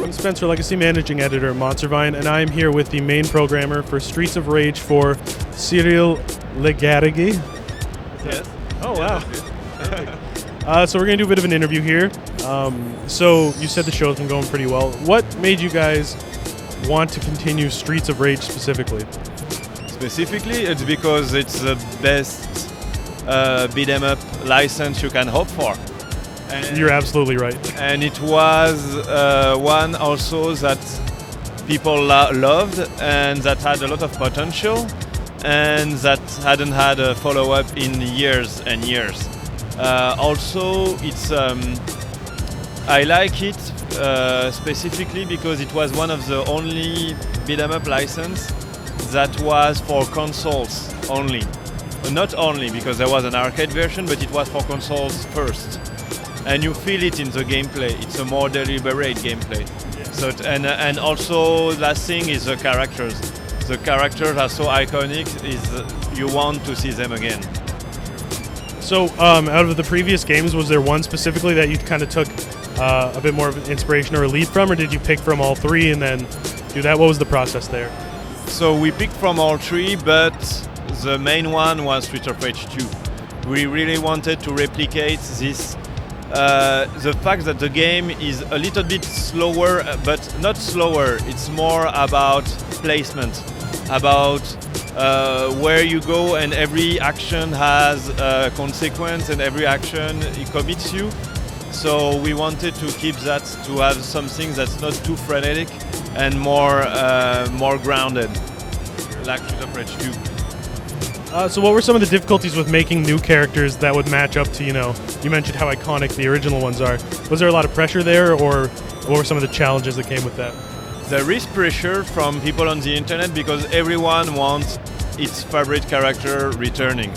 I'm Spencer, Legacy Managing Editor at MonsterVine, and I'm here with the main programmer for Streets of Rage for Cyril Legarigui. Yes. Oh, wow. So we're going to do a bit of an interview here. So you said the show's been going pretty well. What made you guys want to continue Streets of Rage specifically? Specifically, it's because it's the best beat 'em up license you can hope for. And You're absolutely right. And it was one also that people loved and that had a lot of potential and that hadn't had a follow-up in years and years. Also, it's I like it specifically because it was one of the only beat 'em up license that was for consoles only. Not only because there was an arcade version, but it was for consoles first. And you feel it in the gameplay. It's a more deliberate gameplay. Yeah. So and also last thing is the characters. The characters are so iconic. You want to see them again. So out of the previous games, was there one specifically that you kind of took a bit more of an inspiration or a lead from, or did you pick from all three and then do that? What was the process there? So we picked from all three, but the main one was Streets of Rage 2. We really wanted to replicate this. The fact that the game is a little bit slower, but not slower, it's more about placement, about where you go, and every action has a consequence and every action it commits you. So we wanted to keep that, to have something that's not too frenetic and more grounded, like Streets of Rage 2. So what were some of the difficulties with making new characters that would match up to, you mentioned how iconic the original ones are. Was there a lot of pressure there, or what were some of the challenges that came with that? There is pressure from people on the internet because everyone wants its favorite character returning.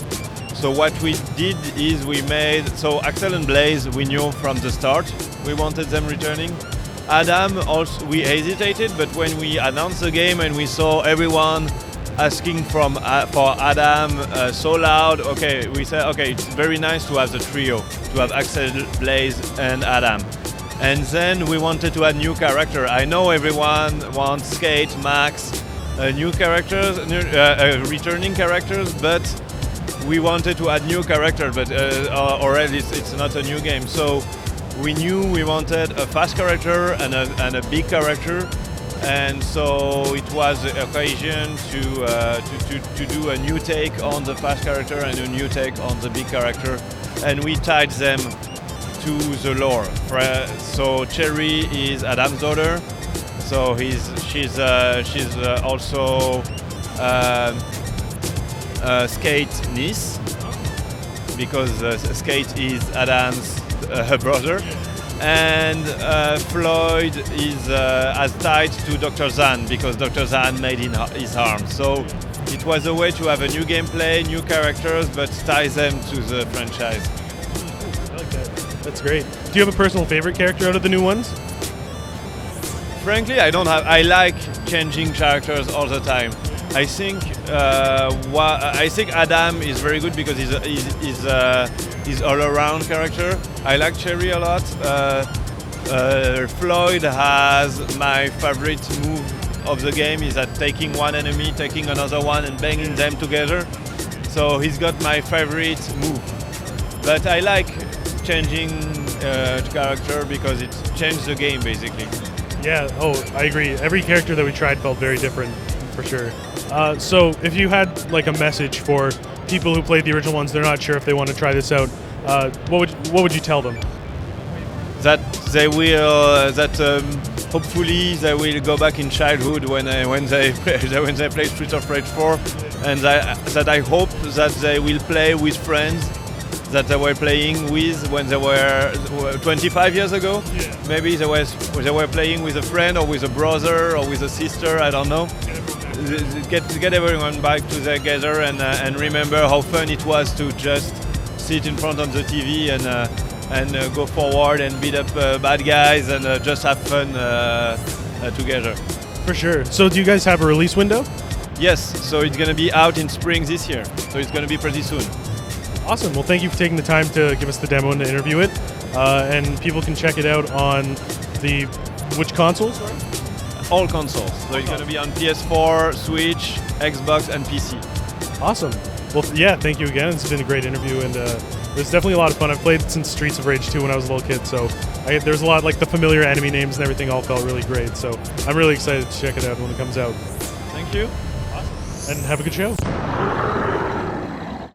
So what we did is so Axel and Blaze, we knew from the start we wanted them returning. Adam also, we hesitated, but when we announced the game and we saw everyone asking for Adam so loud, we said, it's very nice to have the trio, to have Axel, Blaze and Adam. And then we wanted to add new character. I know everyone wants Skate, Max, new characters, returning characters, but we wanted to add new characters, but already it's not a new game. So we knew we wanted a fast character and a big character. And so it was the occasion to do a new take on the fast character and a new take on the big character, and we tied them to the lore. So Cherry is Adam's daughter, so she's also Skate niece, because Skate is Adam's her brother. And Floyd is as tied to Dr. Zan because Dr. Zan made his arm. So it was a way to have a new gameplay, new characters, but tie them to the franchise. I like that. That's great. Do you have a personal favorite character out of the new ones? Frankly, I don't have. I like changing characters all the time. I think Adam is very good because he's all-around character. I like Cherry a lot. Floyd has my favorite move of the game is that taking one enemy, taking another one, and banging them together. So he's got my favorite move. But I like changing character because it changed the game basically. Yeah. Oh, I agree. Every character that we tried felt very different, for sure. So if you had like a message for people who played the original ones, they're not sure if they want to try this out, what would you tell them? That they will, hopefully they will go back in childhood when they play Streets of Rage 4, and that I hope that they will play with friends that they were playing with when they were 25 years ago. Yeah. Maybe they were playing with a friend or with a brother or with a sister. I don't know. Get everyone back together and remember how fun it was to just sit in front of the TV and go forward and beat up bad guys and just have fun together. For sure. So do you guys have a release window? Yes, so it's going to be out in spring this year, so it's going to be pretty soon. Awesome. Well, thank you for taking the time to give us the demo and to interview it. And people can check it out on the which consoles? Sorry? All consoles. So it's going to be on PS4, Switch, Xbox, and PC. Awesome. Well, yeah, thank you again. It's been a great interview, and it was definitely a lot of fun. I've played since Streets of Rage 2 when I was a little kid, so there's a lot, like the familiar enemy names and everything all felt really great. So I'm really excited to check it out when it comes out. Thank you. Awesome. And have a good show.